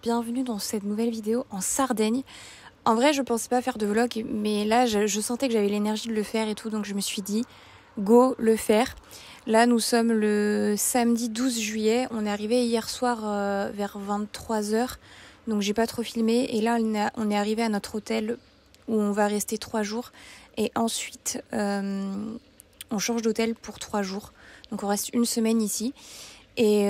bienvenue dans cette nouvelle vidéo en Sardaigne. En vrai, je pensais pas faire de vlog, mais là, je sentais que j'avais l'énergie de le faire et tout, donc je me suis dit, go, le faire. Là, nous sommes le samedi 12 juillet, on est arrivé hier soir vers 23h, donc j'ai pas trop filmé. Et là, on est arrivé à notre hôtel où on va rester 3 jours. Et ensuite, on change d'hôtel pour 3 jours. Donc on reste une semaine ici. Et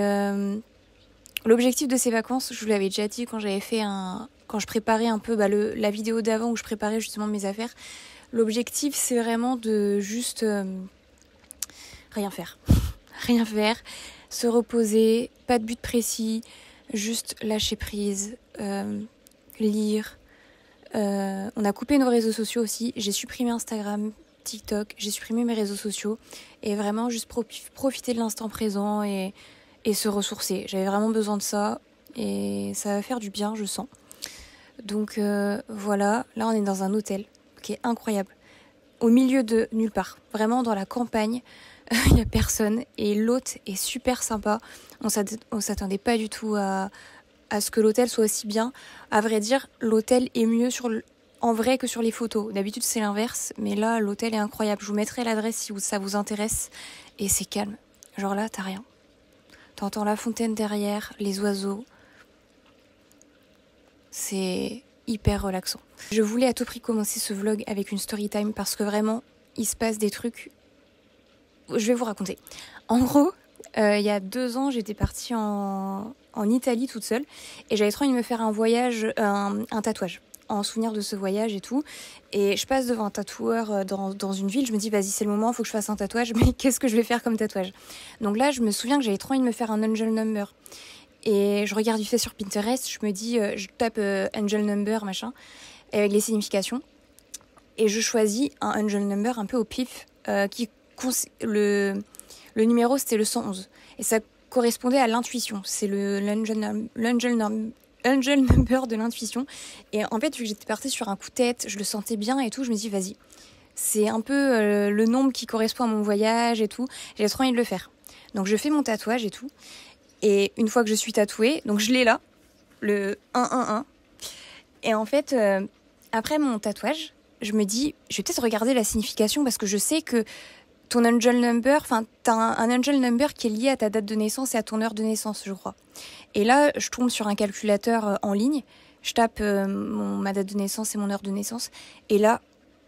l'objectif de ces vacances, je vous l'avais déjà dit quand je préparais un peu la vidéo d'avant où je préparais justement mes affaires. L'objectif, c'est vraiment de juste rien faire. Rien faire, se reposer, pas de but précis, juste lâcher prise, lire. On a coupé nos réseaux sociaux aussi. J'ai supprimé Instagram, TikTok, j'ai supprimé mes réseaux sociaux et vraiment juste profiter de l'instant présent et se ressourcer. J'avais vraiment besoin de ça et ça va faire du bien, je sens. Donc voilà, là on est dans un hôtel qui est incroyable, au milieu de nulle part, vraiment dans la campagne. Il n'y a personne et l'hôte est super sympa. On s'attendait pas du tout à ce que l'hôtel soit aussi bien. À vrai dire, l'hôtel est mieux en vrai que sur les photos. D'habitude c'est l'inverse, mais là l'hôtel est incroyable. Je vous mettrai l'adresse si ça vous intéresse. Et c'est calme, genre là t'as rien. T'entends la fontaine derrière, les oiseaux. C'est hyper relaxant. Je voulais à tout prix commencer ce vlog avec une story time parce que vraiment, il se passe des trucs. Je vais vous raconter. En gros, il y a 2 ans, j'étais partie en Italie toute seule et j'avais trop envie de me faire un voyage, un tatouage en souvenir de ce voyage et tout. Et je passe devant un tatoueur dans une ville, je me dis vas-y c'est le moment, il faut que je fasse un tatouage, mais qu'est-ce que je vais faire comme tatouage? Donc là je me souviens que j'avais trop envie de me faire un angel number. Et je regarde vite fait sur Pinterest, je me dis, je tape angel number machin, avec les significations. Et je choisis un angel number un peu au pif, le numéro c'était le 111. Et ça correspondait à l'intuition, c'est l'angel number de l'intuition. Et en fait, vu que j'étais partie sur un coup de tête, je le sentais bien et tout, je me dis vas-y. C'est un peu le nombre qui correspond à mon voyage et tout. J'ai trop envie de le faire. Donc je fais mon tatouage et tout. Et une fois que je suis tatouée, donc je l'ai là, le 111. Et en fait, après mon tatouage, je me dis, je vais peut-être regarder la signification parce que je sais que ton angel number, enfin, t'as un angel number qui est lié à ta date de naissance et à ton heure de naissance, je crois. Et là, je tombe sur un calculateur en ligne, je tape ma date de naissance et mon heure de naissance, et là,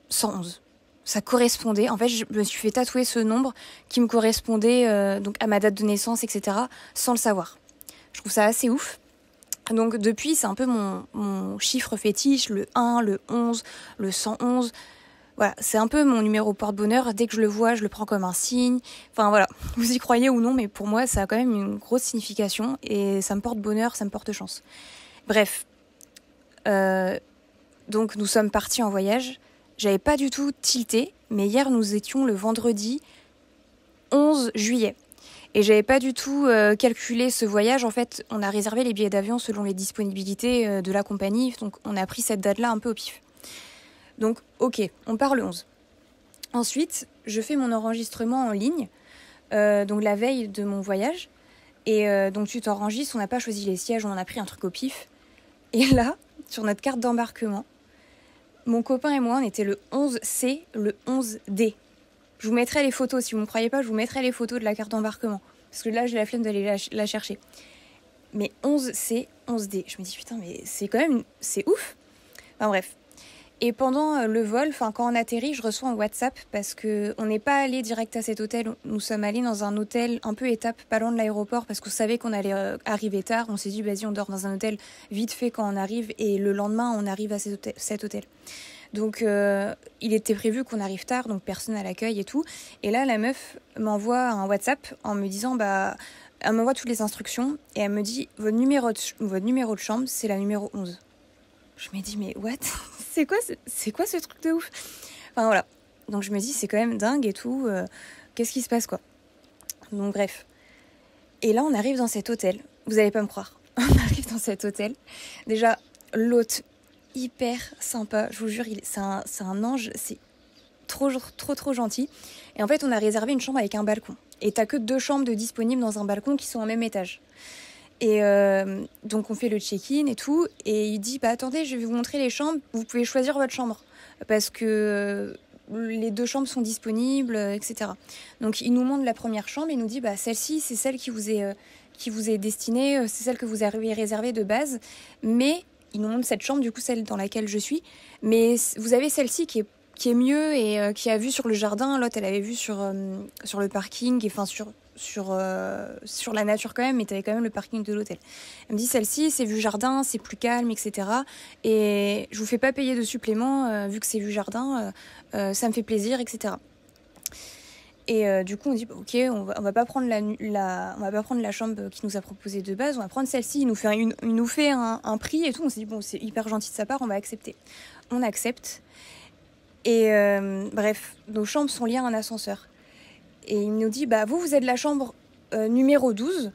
111. Ça correspondait, en fait, je me suis fait tatouer ce nombre qui me correspondait donc à ma date de naissance, etc., sans le savoir. Je trouve ça assez ouf. Donc depuis, c'est un peu mon chiffre fétiche, le 1, le 11, le 111. Voilà, c'est un peu mon numéro porte-bonheur. Dès que je le vois, je le prends comme un signe. Enfin voilà, vous y croyez ou non, mais pour moi, ça a quand même une grosse signification et ça me porte bonheur, ça me porte chance. Bref, donc nous sommes partis en voyage. J'avais pas du tout tilté, mais hier nous étions le vendredi 11 juillet. Et j'avais pas du tout calculé ce voyage. En fait, on a réservé les billets d'avion selon les disponibilités de la compagnie. Donc on a pris cette date-là un peu au pif. Donc ok, on part le 11. Ensuite, je fais mon enregistrement en ligne, donc la veille de mon voyage. Et donc tu t'enregistres, on n'a pas choisi les sièges, on en a pris un truc au pif. Et là, sur notre carte d'embarquement, mon copain et moi, on était le 11C, le 11D. Je vous mettrai les photos, si vous ne me croyez pas, je vous mettrai les photos de la carte d'embarquement. Parce que là, j'ai la flemme d'aller la chercher. Mais 11C, 11D. Je me dis, putain, mais c'est quand même... C'est ouf. Enfin bref. Et pendant le vol, quand on atterrit, je reçois un WhatsApp parce qu'on n'est pas allé direct à cet hôtel. Nous sommes allés dans un hôtel un peu étape, pas loin de l'aéroport, parce qu'on savait qu'on allait arriver tard. On s'est dit, vas-y, on dort dans un hôtel vite fait quand on arrive. Et le lendemain, on arrive à cet hôtel. Donc, il était prévu qu'on arrive tard, donc personne à l'accueil et tout. Et là, la meuf m'envoie un WhatsApp en me disant, elle m'envoie toutes les instructions et elle me dit, votre numéro de chambre, c'est la numéro 11. Je me dis, mais what? C'est quoi ce truc de ouf? Enfin voilà. Donc je me dis, c'est quand même dingue et tout. Qu'est-ce qui se passe, quoi? Donc bref. Et là, on arrive dans cet hôtel. Vous allez pas me croire. On arrive dans cet hôtel. Déjà, l'hôte, hyper sympa. Je vous jure, c'est un ange. C'est trop gentil. Et en fait, on a réservé une chambre avec un balcon. Et t'as que 2 chambres de disponibles dans un balcon qui sont au même étage. Et donc on fait le check-in et tout, et il dit bah attendez, je vais vous montrer les chambres, vous pouvez choisir votre chambre parce que les 2 chambres sont disponibles, etc. Donc il nous montre la première chambre, il nous dit bah celle-ci c'est celle qui vous est destinée, c'est celle que vous avez réservée de base, mais il nous montre cette chambre, du coup celle dans laquelle je suis, mais vous avez celle-ci qui est mieux et qui a vue sur le jardin, l'autre elle avait vue sur le parking, et enfin sur la nature quand même, mais t'avais quand même le parking de l'hôtel. Elle me dit celle-ci c'est vue jardin, c'est plus calme, etc. Et je vous fais pas payer de supplément vu que c'est vue jardin, ça me fait plaisir, etc. Et du coup on dit bah, ok, on va pas prendre on va pas prendre la chambre qu'il nous a proposée de base, on va prendre celle-ci. Il nous fait un prix et tout. On s'est dit bon c'est hyper gentil de sa part, on va accepter. On accepte. Et bref, nos chambres sont liées à un ascenseur. Et il nous dit, bah vous êtes la chambre numéro 12.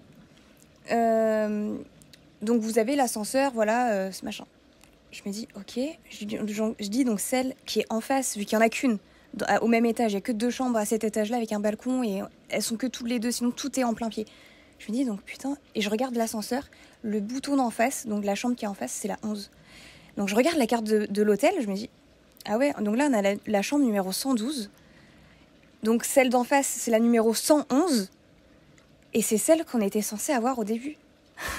Donc vous avez l'ascenseur, voilà, ce machin. Je me dis, ok. Je dis donc celle qui est en face, vu qu'il n'y en a qu'une, au même étage. Il n'y a que 2 chambres à cet étage-là avec un balcon et elles sont que toutes les 2, sinon tout est en plein pied. Je me dis donc putain, et je regarde l'ascenseur, le bouton d'en face, donc la chambre qui est en face, c'est la 11. Donc je regarde la carte de l'hôtel, je me dis, ah ouais, donc là on a la chambre numéro 112. Donc celle d'en face, c'est la numéro 111. Et c'est celle qu'on était censé avoir au début.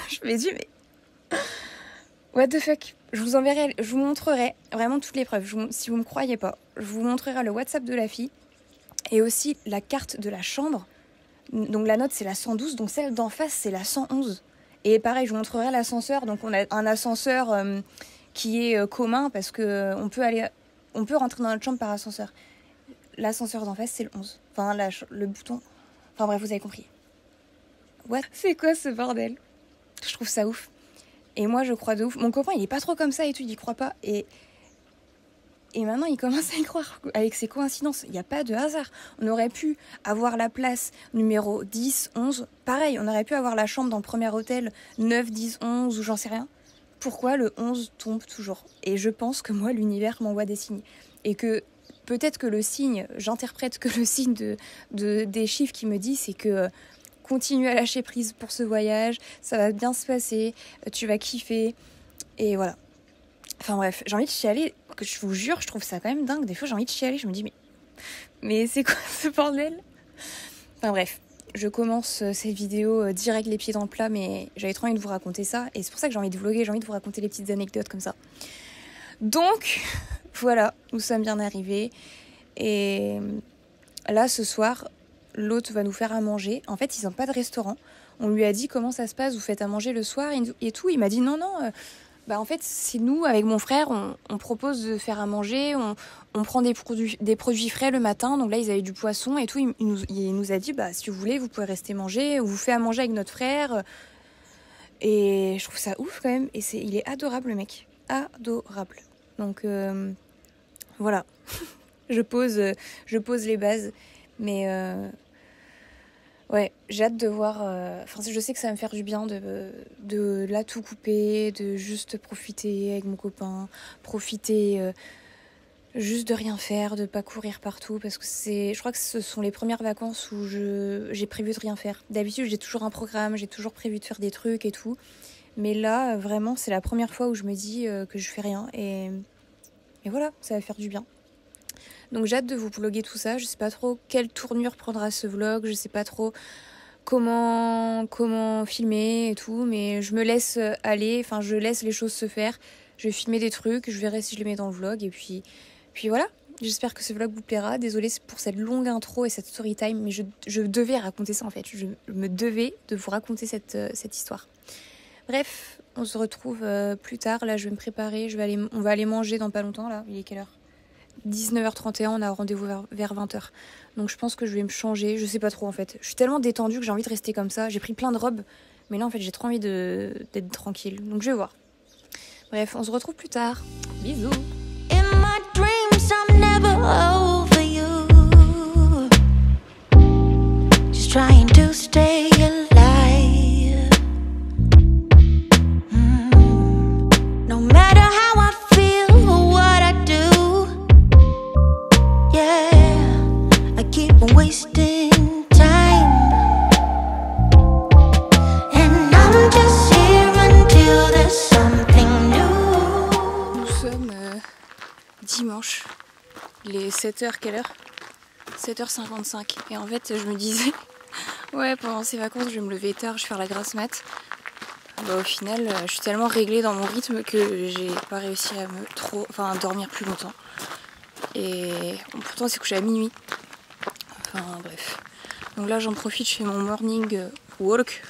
Je me dis, mais... What the fuck? Je vous montrerai vraiment toutes les preuves. Si vous me croyez pas, je vous montrerai le WhatsApp de la fille. Et aussi la carte de la chambre. Donc la note, c'est la 112. Donc celle d'en face, c'est la 111. Et pareil, je vous montrerai l'ascenseur. Donc on a un ascenseur qui est commun parce que on peut rentrer dans notre chambre par ascenseur. L'ascenseur d'en face, c'est le 11. Enfin, le bouton... Enfin bref, vous avez compris. What? C'est quoi ce bordel? Je trouve ça ouf. Et moi, je crois de ouf. Mon copain, il est pas trop comme ça et tout, il y croit pas. Et maintenant, il commence à y croire avec ces coïncidences. Il n'y a pas de hasard. On aurait pu avoir la place numéro 10, 11. Pareil, on aurait pu avoir la chambre dans le premier hôtel 9, 10, 11 ou j'en sais rien. Pourquoi le 11 tombe toujours? Et je pense que moi, l'univers m'envoie des signes. Et que... Peut-être que le signe, j'interprète que le signe des chiffres qui me dit, c'est que continue à lâcher prise pour ce voyage, ça va bien se passer, tu vas kiffer, et voilà. Enfin bref, j'ai envie de chialer, que je vous jure, je trouve ça quand même dingue. Des fois j'ai envie de chialer, je me dis mais c'est quoi ce bordel? Enfin bref, je commence cette vidéo direct les pieds dans le plat, mais j'avais trop envie de vous raconter ça, et c'est pour ça que j'ai envie de vlogger, j'ai envie de vous raconter les petites anecdotes comme ça. Donc... Voilà, nous sommes bien arrivés. Et là, ce soir, l'hôte va nous faire à manger. En fait, ils n'ont pas de restaurant. On lui a dit comment ça se passe, vous faites à manger le soir et tout. Il m'a dit non. En fait, c'est nous, avec mon frère, on propose de faire à manger. On prend des produits frais le matin. Donc là, ils avaient du poisson et tout. Il nous a dit, si vous voulez, vous pouvez rester manger. On vous fait à manger avec notre frère. Et je trouve ça ouf quand même. Et il est adorable, le mec. Adorable. Donc... Voilà, je pose les bases, mais ouais, j'ai hâte de voir. Je sais que ça va me faire du bien de là tout couper, de juste profiter avec mon copain, profiter juste de rien faire, de pas courir partout, parce que je crois que ce sont les premières vacances où j'ai prévu de rien faire. D'habitude, j'ai toujours un programme, j'ai toujours prévu de faire des trucs et tout, mais là, vraiment, c'est la première fois où je me dis que je fais rien et voilà, ça va faire du bien. Donc j'ai hâte de vous vlogger tout ça. Je sais pas trop quelle tournure prendra ce vlog. Je sais pas trop comment filmer et tout. Mais je me laisse aller. Enfin, je laisse les choses se faire. Je vais filmer des trucs. Je verrai si je les mets dans le vlog. Et puis voilà. J'espère que ce vlog vous plaira. Désolée pour cette longue intro et cette story time. Mais je devais raconter ça en fait. Je me devais de vous raconter cette histoire. Bref, on se retrouve plus tard. Là, je vais me préparer. On va aller manger dans pas longtemps. Là, il est quelle heure? 19h31, on a rendez-vous vers 20h. Donc je pense que je vais me changer. Je sais pas trop en fait. Je suis tellement détendue que j'ai envie de rester comme ça. J'ai pris plein de robes. Mais là, en fait, j'ai trop envie d'être tranquille. Donc je vais voir. Bref, on se retrouve plus tard. Bisous. In my dreams, I'm never over you. Just trying to stay alive. No matter how I feel or what I do, yeah, I keep on wasting time. And I'm just dimanche. Il est 7h, quelle heure? 7h55. Et en fait, je me disais, ouais, pendant ces vacances, je vais me lever tard, je vais faire la grasse mat. Bah, au final, je suis tellement réglée dans mon rythme que j'ai pas réussi à dormir plus longtemps. Et bon, pourtant, c'est couché à minuit. Enfin, bref. Donc là, j'en profite, je fais mon morning walk.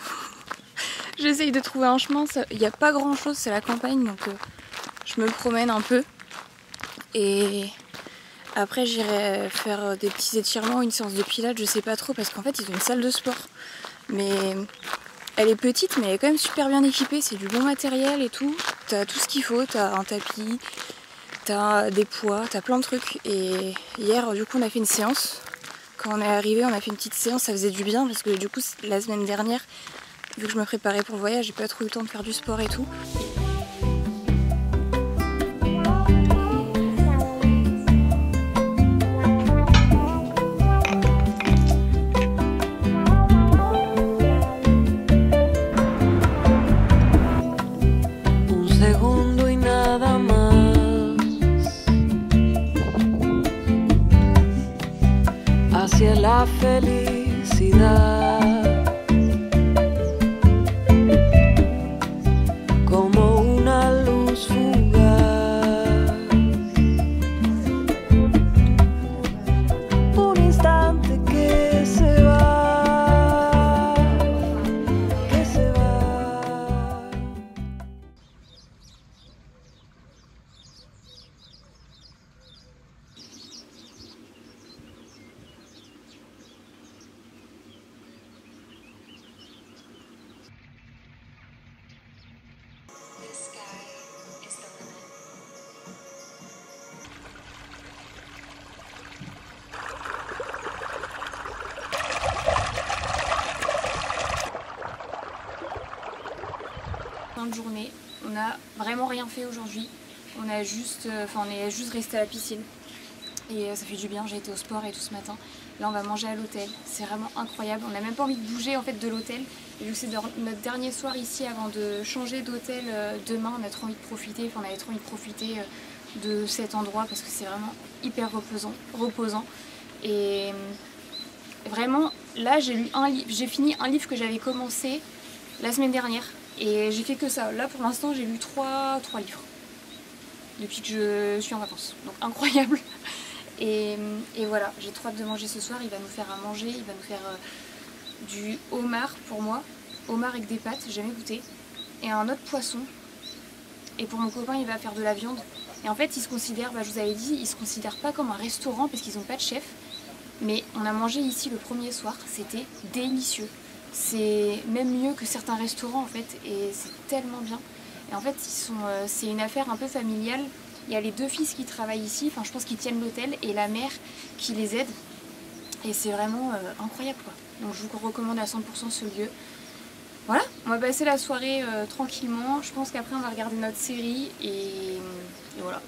J'essaye de trouver un chemin. Il n'y a pas grand chose, c'est la campagne, donc je me promène un peu. Et après, j'irai faire des petits étirements, une séance de pilates, je sais pas trop, parce qu'en fait, ils ont une salle de sport. Mais elle est petite, mais elle est quand même super bien équipée. C'est du bon matériel et tout. T'as tout ce qu'il faut, t'as un tapis, t'as des poids, t'as plein de trucs. Et hier, du coup, on a fait une séance. Quand on est arrivé, on a fait une petite séance, ça faisait du bien, parce que du coup, la semaine dernière, vu que je me préparais pour le voyage, j'ai pas trop eu le temps de faire du sport et tout. Hacia la felicidad, como una luz fugaz, un instante que se va, que se va. Fin de journée, on a vraiment rien fait aujourd'hui. On est juste resté à la piscine. Et ça fait du bien, j'ai été au sport et tout ce matin. Là on va manger à l'hôtel, c'est vraiment incroyable. On n'a même pas envie de bouger en fait de l'hôtel. Et vu que c'est notre dernier soir ici avant de changer d'hôtel demain, on a trop envie de profiter, on avait trop envie de profiter de cet endroit parce que c'est vraiment hyper reposant. Et vraiment, là j'ai fini un livre que j'avais commencé la semaine dernière. Et j'ai fait que ça. Là pour l'instant j'ai lu 3 livres depuis que je suis en vacances. Donc incroyable. Et voilà, j'ai trop hâte de manger ce soir. Il va nous faire à manger, il va nous faire du homard pour moi. Homard avec des pâtes, j'ai jamais goûté. Et un autre poisson. Et pour mon copain il va faire de la viande. Et en fait il se considère, je vous avais dit, il se considère pas comme un restaurant parce qu'ils n'ont pas de chef. Mais on a mangé ici le premier soir, c'était délicieux. C'est même mieux que certains restaurants en fait et c'est tellement bien. Et en fait c'est une affaire un peu familiale. Il y a les 2 fils qui travaillent ici, enfin je pense qu'ils tiennent l'hôtel et la mère qui les aide. Et c'est vraiment incroyable quoi. Donc je vous recommande à 100% ce lieu. Voilà, on va passer la soirée tranquillement. Je pense qu'après on va regarder notre série et voilà.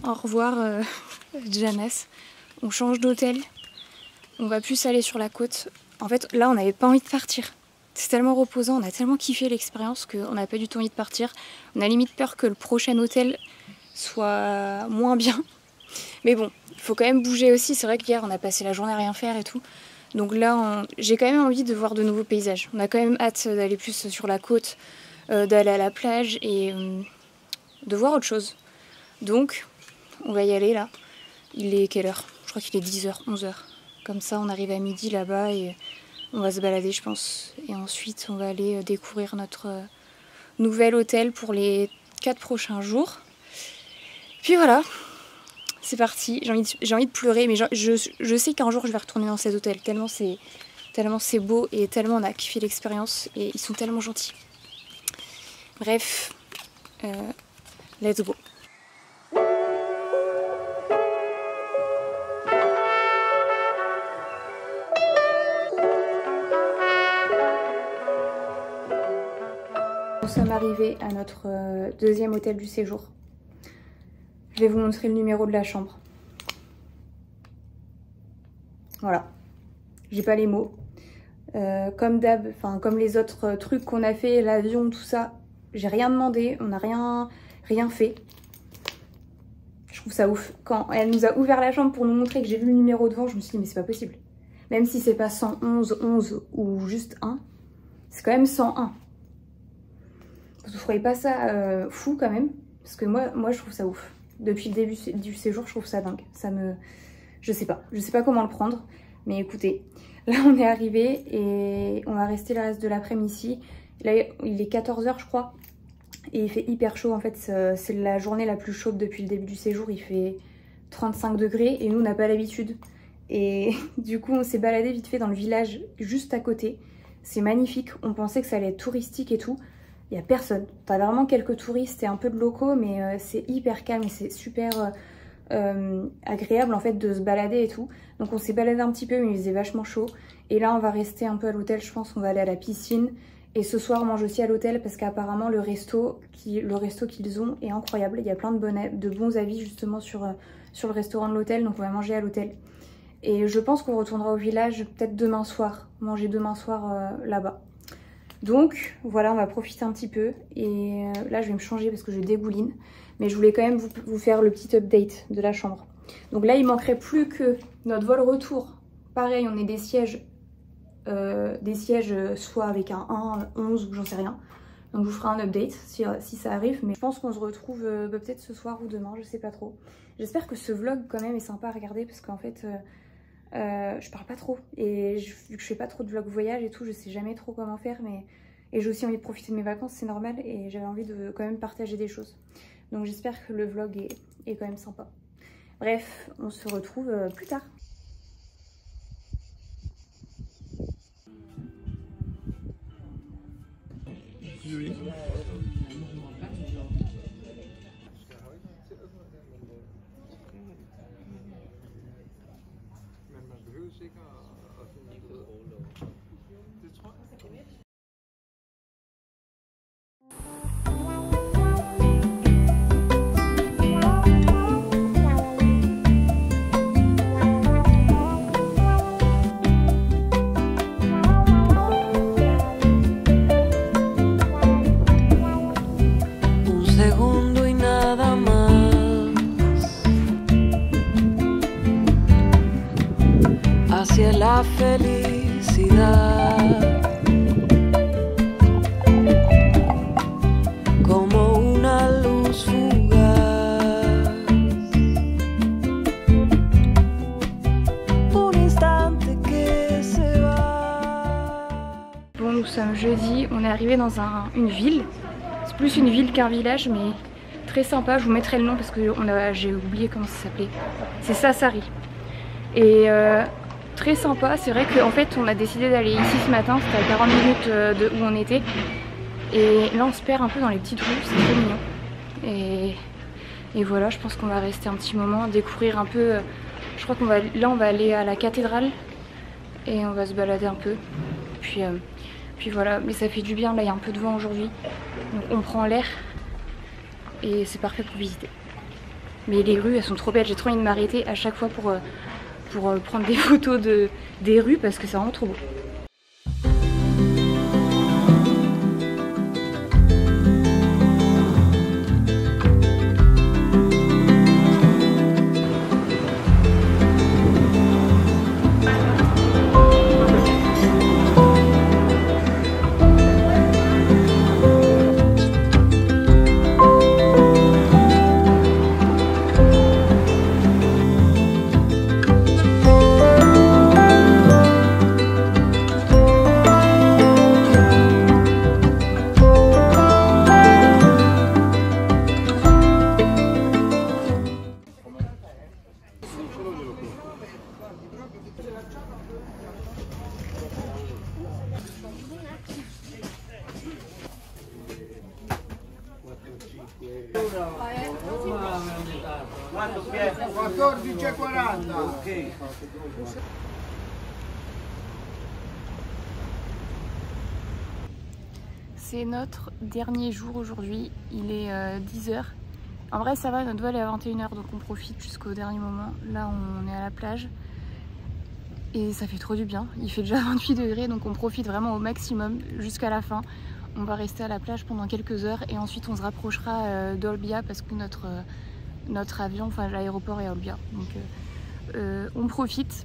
Au revoir Janas, on change d'hôtel, on va plus aller sur la côte. En fait là on n'avait pas envie de partir, c'est tellement reposant, on a tellement kiffé l'expérience qu'on n'a pas du tout envie de partir. On a limite peur que le prochain hôtel soit moins bien. Mais bon, il faut quand même bouger aussi, c'est vrai qu'hier on a passé la journée à rien faire et tout. Donc là j'ai quand même envie de voir de nouveaux paysages. On a quand même hâte d'aller plus sur la côte, d'aller à la plage et de voir autre chose. Donc on va y aller là. Il est quelle heure? Je crois qu'il est 10h, 11h. Comme ça on arrive à midi là-bas et on va se balader je pense. Et ensuite on va aller découvrir notre nouvel hôtel pour les 4 prochains jours. Puis voilà, c'est parti. J'ai envie de pleurer mais je sais qu'un jour je vais retourner dans cet hôtel. Tellement c'est beau et tellement on a kiffé l'expérience et ils sont tellement gentils. Bref, let's go. arrivé à notre deuxième hôtel du séjour. Je vais vous montrer le numéro de la chambre. Voilà. J'ai pas les mots. Comme d'hab, enfin comme les autres trucs qu'on a fait, l'avion, tout ça, j'ai rien demandé, on n'a rien fait. Je trouve ça ouf. Quand elle nous a ouvert la chambre pour nous montrer que j'ai vu le numéro devant, je me suis dit mais c'est pas possible. Même si c'est pas 111, 11 ou juste 1, c'est quand même 101. Vous trouvez pas ça fou quand même? Parce que moi je trouve ça ouf. Depuis le début du séjour, je trouve ça dingue. Je sais pas comment le prendre. Mais écoutez, là on est arrivé et on va rester le reste de l'après-midi ici. Là il est 14 h je crois. Et il fait hyper chaud en fait. C'est la journée la plus chaude depuis le début du séjour. Il fait 35 degrés et nous on n'a pas l'habitude. Et du coup on s'est baladé vite fait dans le village juste à côté. C'est magnifique. On pensait que ça allait être touristique et tout. Il n'y a personne. T'as vraiment quelques touristes et un peu de locaux, mais c'est hyper calme et c'est super agréable en fait de se balader et tout. Donc on s'est baladé un petit peu, mais il faisait vachement chaud. Et là on va rester un peu à l'hôtel, je pense qu'on va aller à la piscine. Et ce soir on mange aussi à l'hôtel parce qu'apparemment le resto qu'ils ont est incroyable. Il y a plein de bons avis justement sur le restaurant de l'hôtel, donc on va manger à l'hôtel. Et je pense qu'on retournera au village peut-être demain soir, manger demain soir là-bas. Donc voilà, on va profiter un petit peu et là je vais me changer parce que je dégouline. Mais je voulais quand même vous faire le petit update de la chambre. Donc là il manquerait plus que notre vol retour. Pareil, on est des sièges soit avec un 1, 11 ou j'en sais rien. Donc je vous ferai un update si ça arrive. Mais je pense qu'on se retrouve peut-être ce soir ou demain, je sais pas trop. J'espère que ce vlog quand même est sympa à regarder parce qu'en fait... je parle pas trop et vu que je fais pas trop de vlog voyage et tout, je sais jamais trop comment faire, et j'ai aussi envie de profiter de mes vacances, c'est normal, et j'avais envie de quand même partager des choses. Donc j'espère que le vlog est quand même sympa. Bref, on se retrouve plus tard. Oui. Hacia la felicidad, como una luz fugaz, un instante que se va. Bon, nous sommes jeudi, on est arrivé dans une ville. C'est plus une ville qu'un village, mais très sympa. Je vous mettrai le nom parce que j'ai oublié comment ça s'appelait. C'est Sassari. Et très sympa, c'est vrai qu'en fait on a décidé d'aller ici ce matin, c'était à 40 minutes de où on était. Et là on se perd un peu dans les petites rues, c'est très mignon. Et voilà, je pense qu'on va rester un petit moment, découvrir un peu. Je crois qu'on va aller à la cathédrale et on va se balader un peu. Puis voilà, mais ça fait du bien, là il y a un peu de vent aujourd'hui. Donc on prend l'air et c'est parfait pour visiter. Mais les rues elles sont trop belles, j'ai trop envie de m'arrêter à chaque fois pour prendre des photos des rues parce que c'est vraiment trop beau. C'est notre dernier jour aujourd'hui, il est 10h. En vrai ça va, notre vol est à 21h donc on profite jusqu'au dernier moment. Là on est à la plage et ça fait trop du bien. Il fait déjà 28 degrés donc on profite vraiment au maximum jusqu'à la fin. On va rester à la plage pendant quelques heures et ensuite on se rapprochera d'Olbia parce que notre avion, enfin l'aéroport est à Olbia. Donc on profite.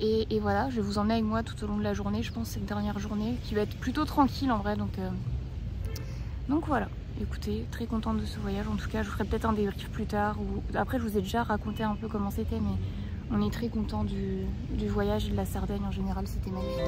Et voilà, je vais vous emmener avec moi tout au long de la journée. Je pense que c'est une dernière journée qui va être plutôt tranquille en vrai. Donc voilà, écoutez, très contente de ce voyage. En tout cas, je vous ferai peut-être un débrief plus tard. Après, je vous ai déjà raconté un peu comment c'était, mais on est très content du voyage et de la Sardaigne en général. C'était magnifique.